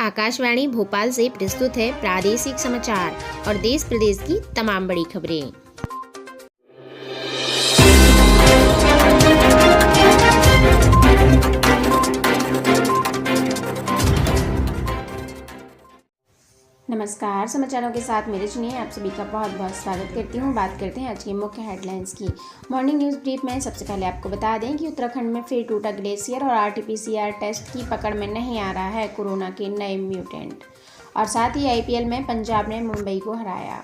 आकाशवाणी भोपाल से प्रस्तुत है प्रादेशिक समाचार और देश प्रदेश की तमाम बड़ी खबरें। नमस्कार, समाचारों के साथ मेरे चुनिए आप सभी का बहुत बहुत स्वागत करती हूँ। बात करते हैं आज की मुख्य हेडलाइंस की। मॉर्निंग न्यूज़ ब्रीफ में सबसे पहले आपको बता दें कि उत्तराखंड में फिर टूटा ग्लेशियर और आरटीपीसीआर टेस्ट की पकड़ में नहीं आ रहा है कोरोना के नए म्यूटेंट। और साथ ही आईपीएल में पंजाब ने मुंबई को हराया।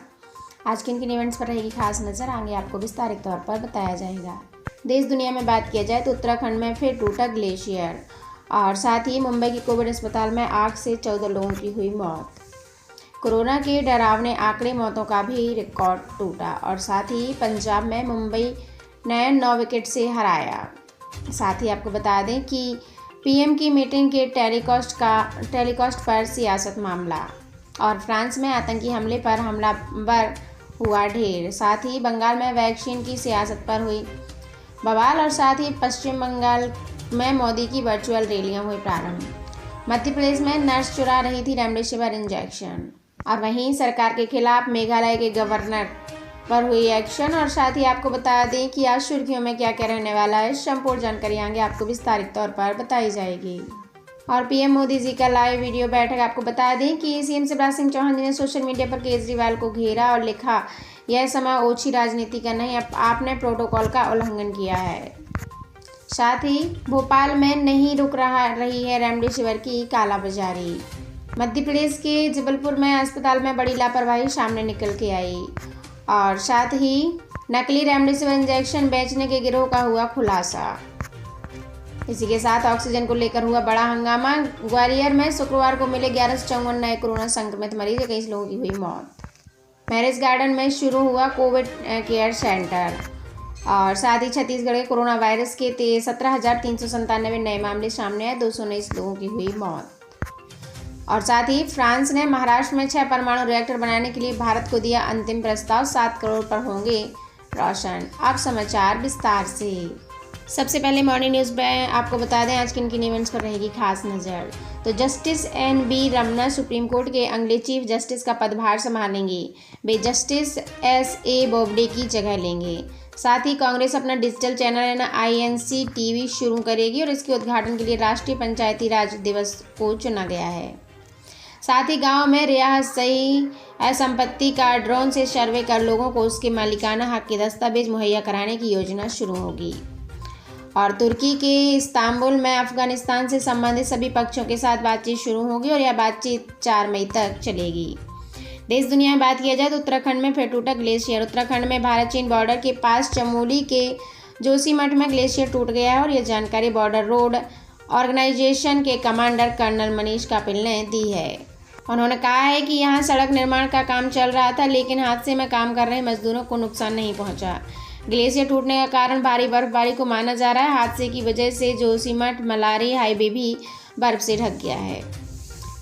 आज किन किन इवेंट्स पर रहेगी खास नज़र, आगे आपको विस्तारित तौर पर बताया जाएगा। देश दुनिया में बात किया जाए तो उत्तराखंड में फिर टूटा ग्लेशियर और साथ ही मुंबई के कोविड अस्पताल में आग से 14 लोगों की हुई मौत। कोरोना के डरावने आंकड़े मौतों का भी रिकॉर्ड टूटा और साथ ही पंजाब में मुंबई ने 9 विकेट से हराया। साथ ही आपको बता दें कि पीएम की मीटिंग के टेलीकास्ट पर सियासत मामला और फ्रांस में आतंकी हमले पर हमलावर हुआ ढेर। साथ ही बंगाल में वैक्सीन की सियासत पर हुई बवाल और साथ ही पश्चिम बंगाल में मोदी की वर्चुअल रैलियां हुई प्रारंभ। मध्य प्रदेश में नर्स चुरा रही थी रेमडेसिविर इंजेक्शन। और वहीं सरकार के खिलाफ मेघालय के गवर्नर पर हुई एक्शन। और साथ ही आपको बता दें कि आज सुर्खियों में क्या क्या रहने वाला है, संपूर्ण जानकारी आगे आपको विस्तारित तौर पर बताई जाएगी। और पीएम मोदी जी का लाइव वीडियो बैठक आपको बता दें कि सीएम शिवराज सिंह चौहान जी ने सोशल मीडिया पर केजरीवाल को घेरा और लिखा, यह समय ओछी राजनीति का नहीं, आपने प्रोटोकॉल का उल्लंघन किया है। साथ ही भोपाल में नहीं रुक रही है रेमडेसिविर की कालाबाजारी। मध्य प्रदेश के जबलपुर में अस्पताल में बड़ी लापरवाही सामने निकल के आई। और साथ ही नकली रेमडेसिविर इंजेक्शन बेचने के गिरोह का हुआ खुलासा। इसी के साथ ऑक्सीजन को लेकर हुआ बड़ा हंगामा। ग्वालियर में शुक्रवार को मिले 1154 नए कोरोना संक्रमित मरीज, 21 लोगों की हुई मौत। मैरिज गार्डन में शुरू हुआ कोविड केयर सेंटर। और साथ ही छत्तीसगढ़ के कोरोना वायरस के 17,397 नए मामले सामने आए, 219 लोगों की हुई मौत। और साथ ही फ्रांस ने महाराष्ट्र में 6 परमाणु रिएक्टर बनाने के लिए भारत को दिया अंतिम प्रस्ताव, 7 करोड़ पर होंगे रोशन। अब समाचार विस्तार से। सबसे पहले मॉर्निंग न्यूज़ में आपको बता दें आज किन किन इवेंट्स पर रहेगी खास नज़र। तो justice N V. Ramana supreme court के अगले चीफ जस्टिस का पदभार संभालेंगे। वे जस्टिस एस.ए. बोबडे की जगह लेंगे। साथ ही कांग्रेस अपना डिजिटल चैनल INC TV शुरू करेगी और इसके उद्घाटन के लिए राष्ट्रीय पंचायती राज दिवस को चुना गया है। साथ ही गांव में रियासती संपत्ति का ड्रोन से सर्वे कर लोगों को उसके मालिकाना हक के दस्तावेज मुहैया कराने की योजना शुरू होगी। और तुर्की के इस्तांबुल में अफगानिस्तान से संबंधित सभी पक्षों के साथ बातचीत शुरू होगी और यह बातचीत 4 मई तक चलेगी। देश दुनिया में बात किया जाए तो उत्तराखंड में फिर टूटा ग्लेशियर। उत्तराखंड में भारत चीन बॉर्डर के पास चमोली के जोशीमठ में ग्लेशियर टूट गया है और यह जानकारी बॉर्डर रोड ऑर्गेनाइजेशन के कमांडर कर्नल मनीष कापिल ने दी है। उन्होंने कहा है कि यहां सड़क निर्माण का काम चल रहा था, लेकिन हादसे में काम कर रहे मजदूरों को नुकसान नहीं पहुंचा। ग्लेशियर टूटने का कारण भारी बर्फबारी को माना जा रहा है। हादसे की वजह से जोशीमठ मलारी हाईवे भी बर्फ से ढक गया है।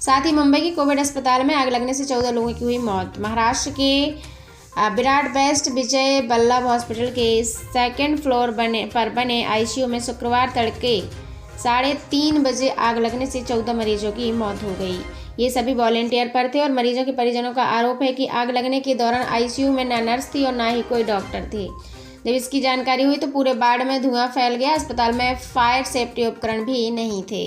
साथ ही मुंबई के कोविड अस्पताल में आग लगने से 14 लोगों की हुई मौत। महाराष्ट्र के विराट बेस्ट विजय वल्लभ हॉस्पिटल के 2nd फ्लोर पर बने ICU में शुक्रवार तड़के 3:30 बजे आग लगने से 14 मरीजों की मौत हो गई। ये सभी वॉलेंटियर पर थे और मरीजों के परिजनों का आरोप है कि आग लगने के दौरान ICU में न नर्स थी और ना ही कोई डॉक्टर थे। जब इसकी जानकारी हुई तो पूरे वार्ड में धुआं फैल गया। अस्पताल में फायर सेफ्टी उपकरण भी नहीं थे।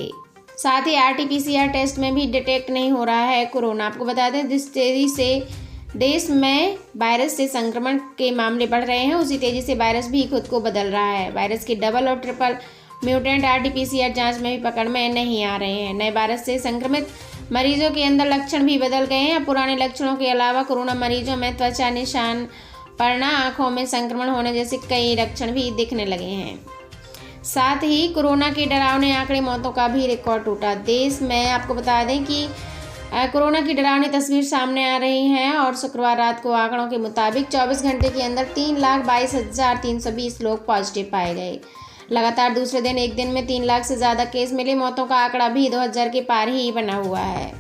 साथ ही RT-PCR टेस्ट में भी डिटेक्ट नहीं हो रहा है कोरोना। आपको बता दें जिस तेजी से देश में वायरस से संक्रमण के मामले बढ़ रहे हैं, उसी तेजी से वायरस भी खुद को बदल रहा है। वायरस के डबल और ट्रिपल म्यूटेंट RT-PCR जांच में भी पकड़ में नहीं आ रहे हैं। नए वायरस से संक्रमित मरीजों के अंदर लक्षण भी बदल गए हैं। पुराने लक्षणों के अलावा कोरोना मरीजों में त्वचा निशान पड़ना, आंखों में संक्रमण होने जैसे कई लक्षण भी दिखने लगे हैं। साथ ही कोरोना के डरावने आंकड़े मौतों का भी रिकॉर्ड टूटा। देश में आपको बता दें कि कोरोना की डरावनी तस्वीर सामने आ रही है और शुक्रवार रात को आंकड़ों के मुताबिक 24 घंटे के अंदर 3,22,320 लोग पॉजिटिव पाए गए। लगातार दूसरे दिन एक दिन में 3 लाख से ज़्यादा केस मिले। मौतों का आंकड़ा भी 2000 के पार ही बना हुआ है।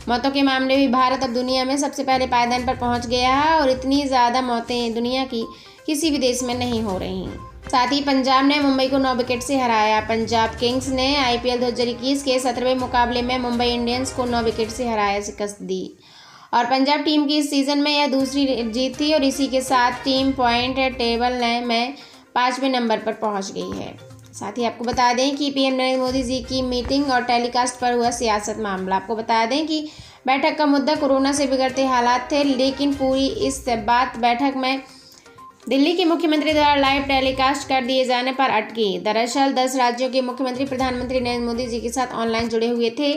मौतों के मामले में भारत अब दुनिया में सबसे पहले पायदान पर पहुंच गया है और इतनी ज़्यादा मौतें दुनिया की किसी भी देश में नहीं हो रही। साथ ही पंजाब ने मुंबई को 9 विकेट से हराया। पंजाब किंग्स ने IPL 2021 के 17वें मुकाबले में मुंबई इंडियंस को 9 विकेट से हराया शिकस्त दी और पंजाब टीम की इस सीज़न में यह दूसरी जीत थी और इसी के साथ टीम पॉइंट टेबल में 5वें नंबर पर पहुंच गई है। साथ ही आपको बता दें कि PM नरेंद्र मोदी जी की मीटिंग और टेलीकास्ट पर हुआ सियासत मामला। आपको बता दें कि बैठक का मुद्दा कोरोना से बिगड़ते हालात थे, लेकिन पूरी इस बैठक में दिल्ली के मुख्यमंत्री द्वारा लाइव टेलीकास्ट कर दिए जाने पर अटकी। दरअसल 10 राज्यों के मुख्यमंत्री प्रधानमंत्री नरेंद्र मोदी जी के साथ ऑनलाइन जुड़े हुए थे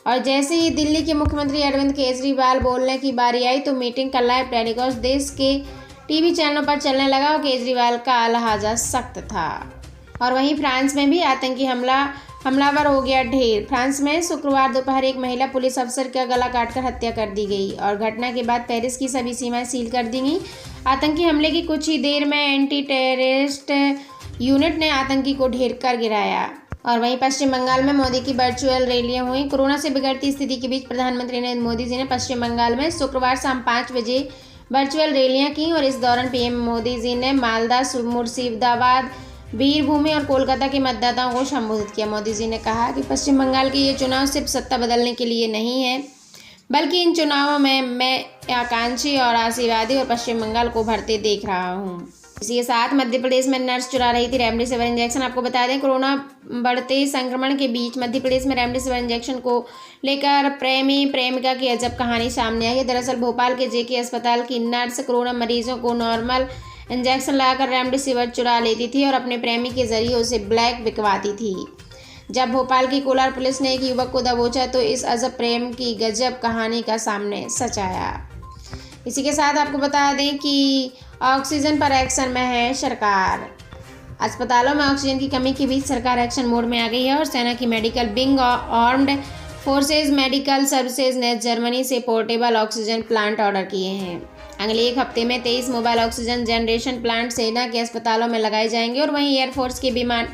और जैसे ही दिल्ली के मुख्यमंत्री अरविंद केजरीवाल बोलने की बारी आई तो मीटिंग का लाइव टेलीकास्ट देश के टीवी चैनलों पर चलने लगा और केजरीवाल का लहजा सख्त था। और वहीं फ्रांस में भी आतंकी हमलावर हो गया ढेर। फ्रांस में शुक्रवार दोपहर एक महिला पुलिस अफसर का गला काटकर हत्या कर दी गई और घटना के बाद पेरिस की सभी सीमाएं सील कर दी गई। आतंकी हमले की कुछ ही देर में एंटी टेररिस्ट यूनिट ने आतंकी को ढेर कर गिराया। और वहीं पश्चिम बंगाल में मोदी की वर्चुअल रैलियां हुई। कोरोना से बिगड़ती स्थिति के बीच प्रधानमंत्री नरेंद्र मोदी जी ने पश्चिम बंगाल में शुक्रवार शाम 5 बजे वर्चुअल रैलियां की और इस दौरान PM मोदी जी ने मालदा, मुर्शिदाबाद, वीरभूमि और कोलकाता के मतदाताओं को संबोधित किया। मोदी जी ने कहा कि पश्चिम बंगाल के ये चुनाव सिर्फ सत्ता बदलने के लिए नहीं है, बल्कि इन चुनावों में मैं आकांक्षी और आशावादी और पश्चिम बंगाल को भरते देख रहा हूँ। इसी के साथ मध्य प्रदेश में नर्स चुरा रही थी रेमडेसिविर इंजेक्शन। आपको बता दें कोरोना बढ़ते संक्रमण के बीच मध्य प्रदेश में रेमडेसिविर इंजेक्शन को लेकर प्रेमी प्रेमिका की अजब कहानी सामने आई है। दरअसल भोपाल के JK अस्पताल की नर्स कोरोना मरीजों को नॉर्मल इंजेक्शन लगाकर रेमडेसिविर चुरा लेती थी और अपने प्रेमी के जरिए उसे ब्लैक बिकवाती थी। जब भोपाल की कोलार पुलिस ने एक युवक को दबोचा तो इस अजब प्रेम की गजब कहानी का सामने सच आया। इसी के साथ आपको बता दें कि ऑक्सीजन पर एक्शन में है सरकार। अस्पतालों में ऑक्सीजन की कमी के बीच सरकार एक्शन मोड में आ गई है और सेना की मेडिकल विंग और आर्म्ड फोर्सेज मेडिकल सर्विसेज ने जर्मनी से पोर्टेबल ऑक्सीजन प्लांट ऑर्डर किए हैं। अगले एक हफ्ते में 23 मोबाइल ऑक्सीजन जनरेशन प्लांट सेना के अस्पतालों में लगाए जाएंगे और वहीं एयरफोर्स के विमान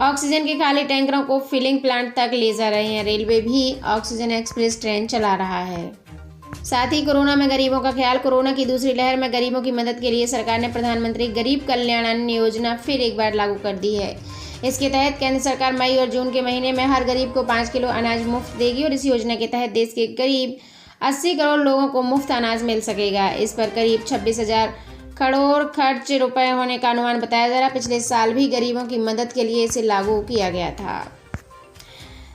ऑक्सीजन के खाली टैंकरों को फिलिंग प्लांट तक ले जा रहे हैं। रेलवे भी ऑक्सीजन एक्सप्रेस ट्रेन चला रहा है। साथ ही कोरोना में गरीबों का ख्याल। कोरोना की दूसरी लहर में गरीबों की मदद के लिए सरकार ने प्रधानमंत्री गरीब कल्याण अन्न योजना फिर एक बार लागू कर दी है। इसके तहत केंद्र सरकार मई और जून के महीने में हर गरीब को 5 किलो अनाज मुफ्त देगी और इस योजना के तहत देश के करीब 80 करोड़ लोगों को मुफ्त अनाज मिल सकेगा। इस पर करीब 26,000 करोड़ खर्च रुपए होने का अनुमान बताया जा रहा है। पिछले साल भी गरीबों की मदद के लिए इसे लागू किया गया था।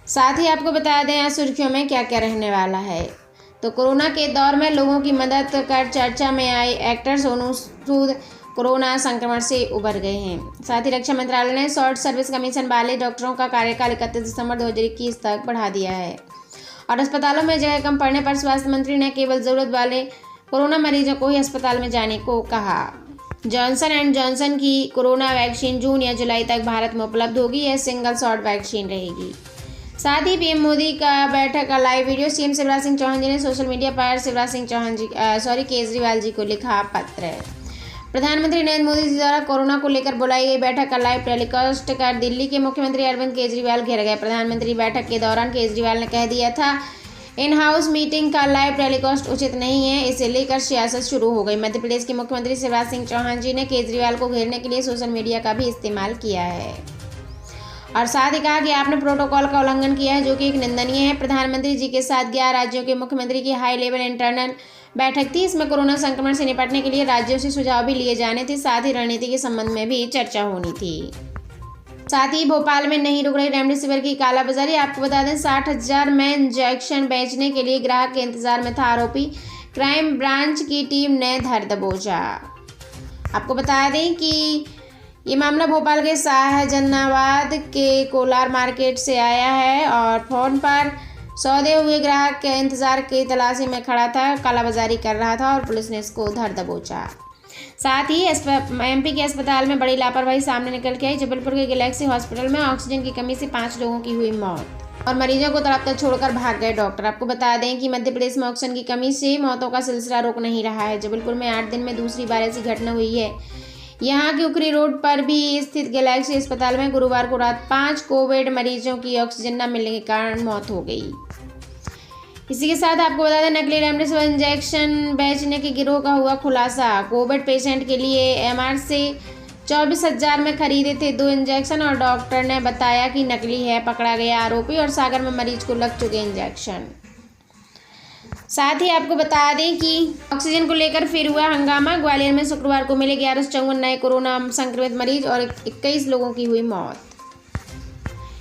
साथ ही आपको बता दें आज सुर्खियों में क्या क्या रहने वाला है। तो कोरोना के दौर में लोगों की मदद कर चर्चा में आए एक्टर सोनू सूद कोरोना संक्रमण से उबर गए हैं। साथ ही रक्षा मंत्रालय ने शॉर्ट सर्विस कमीशन वाले डॉक्टरों का कार्यकाल 31 दिसंबर 2021 तक बढ़ा दिया है और अस्पतालों में जगह कम पड़ने पर स्वास्थ्य मंत्री ने केवल ज़रूरत वाले कोरोना मरीजों को ही अस्पताल में जाने को कहा। जॉनसन एंड जॉनसन की कोरोना वैक्सीन जून या जुलाई तक भारत में उपलब्ध होगी। यह सिंगल शॉट वैक्सीन रहेगी। साथ ही PM मोदी का बैठक का live video. CM Shivraj Singh Chouhan ji ने सोशल मीडिया पर केजरीवाल जी को लिखा पत्र। प्रधानमंत्री नरेंद्र मोदी जी द्वारा कोरोना को लेकर बुलाई गई बैठक का लाइव टेलीकास्ट कर दिल्ली के मुख्यमंत्री अरविंद केजरीवाल घेर गए। प्रधानमंत्री बैठक के दौरान केजरीवाल ने कह दिया था इन हाउस मीटिंग का लाइव टेलीकास्ट उचित नहीं है। इसे लेकर सियासत शुरू हो गई। मध्य प्रदेश के मुख्यमंत्री शिवराज सिंह चौहान जी ने केजरीवाल को घेरने के लिए सोशल मीडिया का भी इस्तेमाल किया है और साथ ही कहा कि आपने प्रोटोकॉल का उल्लंघन किया है जो कि एक निंदनीय है। प्रधानमंत्री जी के साथ 11 राज्यों के मुख्यमंत्री की हाई लेवल इंटरनल बैठक थी। इसमें कोरोना संक्रमण से निपटने के लिए राज्यों से सुझाव भी लिए जाने थे। साथ ही रणनीति के संबंध में भी चर्चा होनी थी। साथ ही भोपाल में नहीं रुक रही रेमडेसिविर की कालाबाजारी। आपको बता दें 60,000 में इंजेक्शन बेचने के लिए ग्राहक के इंतजार में था आरोपी। क्राइम ब्रांच की टीम ने धर दबोचा। आपको बता दें कि ये मामला भोपाल के शाहजहानाबाद के कोलार मार्केट से आया है और फोन पर सौदे हुए ग्राहक के इंतजार की तलाशी में खड़ा था, कालाबाजारी कर रहा था और पुलिस ने इसको धर दबोचा। साथ ही MP के अस्पताल में बड़ी लापरवाही सामने निकल के आई। जबलपुर के गैलेक्सी हॉस्पिटल में ऑक्सीजन की कमी से 5 लोगों की हुई मौत और मरीजों को तड़पता छोड़कर भाग गए डॉक्टर। आपको बता दें कि मध्य प्रदेश में ऑक्सीजन की कमी से मौतों का सिलसिला रुक नहीं रहा है। जबलपुर में 8 दिन में दूसरी बार ऐसी घटना हुई है। यहाँ के उखरी रोड पर भी स्थित गैलेक्सी अस्पताल में गुरुवार को रात 5 कोविड मरीजों की ऑक्सीजन न मिलने के कारण मौत हो गई। इसी के साथ आपको बता दें नकली रेमडेसिविर इंजेक्शन बेचने के गिरोह का हुआ खुलासा। कोविड पेशेंट के लिए MR से 24,000 में खरीदे थे 2 इंजेक्शन और डॉक्टर ने बताया कि नकली है। पकड़ा गया आरोपी और सागर में मरीज को लग चुके इंजेक्शन। साथ ही आपको बता दें कि ऑक्सीजन को लेकर फिर हुआ हंगामा। ग्वालियर में शुक्रवार को मिले 1154 नए कोरोना संक्रमित मरीज और 21 लोगों की हुई मौत।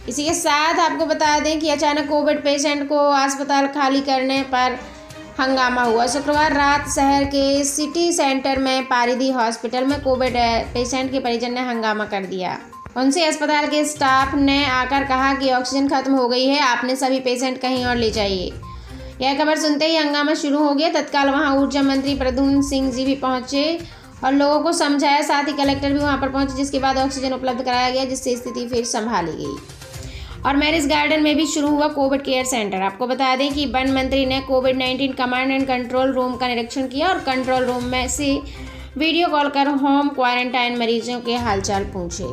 इसी के साथ आपको बता दें कि अचानक कोविड पेशेंट को अस्पताल खाली करने पर हंगामा हुआ। शुक्रवार रात शहर के सिटी सेंटर में पारिधि हॉस्पिटल में कोविड पेशेंट के परिजन ने हंगामा कर दिया। उनसे अस्पताल के स्टाफ ने आकर कहा कि ऑक्सीजन खत्म हो गई है, आपने सभी पेशेंट कहीं और ले जाइए। यह खबर सुनते ही हंगामा शुरू हो गया। तत्काल वहां ऊर्जा मंत्री प्रद्युम्न सिंह जी भी पहुंचे और लोगों को समझाया। साथ ही कलेक्टर भी वहां पर पहुंचे, जिसके बाद ऑक्सीजन उपलब्ध कराया गया, जिससे स्थिति फिर संभाली गई। और मैरिज गार्डन में भी शुरू हुआ कोविड केयर सेंटर। आपको बता दें कि वन मंत्री ने कोविड-19 कमांड एंड कंट्रोल रूम का निरीक्षण किया और कंट्रोल रूम में से वीडियो कॉल कर होम क्वारंटाइन मरीजों के हालचाल पूछे।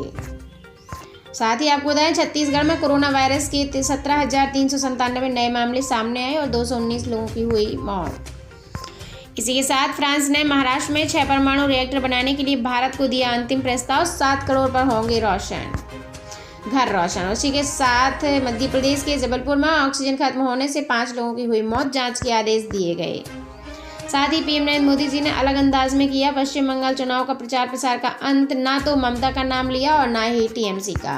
साथ ही आपको बताएं छत्तीसगढ़ में कोरोना वायरस के 17,397 नए मामले सामने आए और 219 लोगों की हुई मौत। इसी के साथ फ्रांस ने महाराष्ट्र में 6 परमाणु रिएक्टर बनाने के लिए भारत को दिया अंतिम प्रस्ताव। 7 करोड़ पर होंगे घर रोशन। उसी के साथ मध्य प्रदेश के जबलपुर में ऑक्सीजन खत्म होने से 5 लोगों की हुई मौत, जांच के आदेश दिए गए। साथ ही पीएम नरेंद्र मोदी जी ने अलग अंदाज में किया पश्चिम बंगाल चुनाव का प्रचार प्रसार का अंत। ना तो ममता का नाम लिया और ना ही टीएमसी का।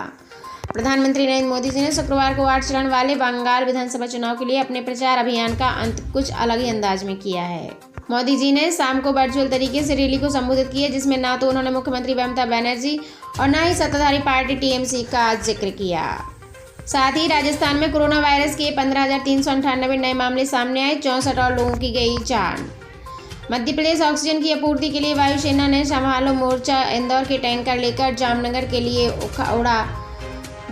प्रधानमंत्री नरेंद्र मोदी जी ने शुक्रवार को 8 चरण वाले बंगाल विधानसभा चुनाव के लिए अपने प्रचार अभियान का अंत कुछ अलग ही अंदाज में किया है। मोदी जी ने शाम को वर्चुअल तरीके से रैली को संबोधित किया, जिसमें ना तो उन्होंने मुख्यमंत्री ममता बनर्जी और ना ही सत्ताधारी पार्टी टीएमसी का जिक्र किया। साथ ही राजस्थान में कोरोना वायरस के 15,398 नए मामले सामने आए, 64 और लोगों की गई जान। मध्य प्रदेश ऑक्सीजन की आपूर्ति के लिए वायुसेना ने संभालो मोर्चा। इंदौर के टैंकर लेकर जामनगर के लिए उड़ा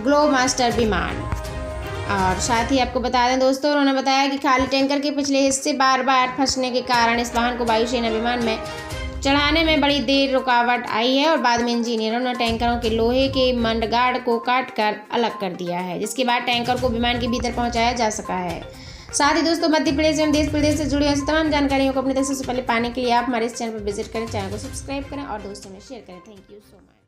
ग्लो मास्टर विमान। और साथ ही आपको बता दें दोस्तों, उन्होंने बताया कि खाली टैंकर के पिछले हिस्से बार बार फंसने के कारण इस वाहन को वायुसेना विमान में चढ़ाने में बड़ी देर रुकावट आई है और बाद में इंजीनियरों ने टैंकरों के लोहे के मडगार्ड को काटकर अलग कर दिया है, जिसके बाद टैंकर को विमान के भीतर पहुंचाया जा सका है। साथ ही दोस्तों, मध्य प्रदेश एवं देश प्रदेश से जुड़ी ऐसी तमाम जानकारियों को अपने तक सबसे पहले पाने के लिए आप हमारे इस चैनल पर विजिट करें, चैनल को सब्सक्राइब करें और दोस्तों में शेयर करें। Thank you so much.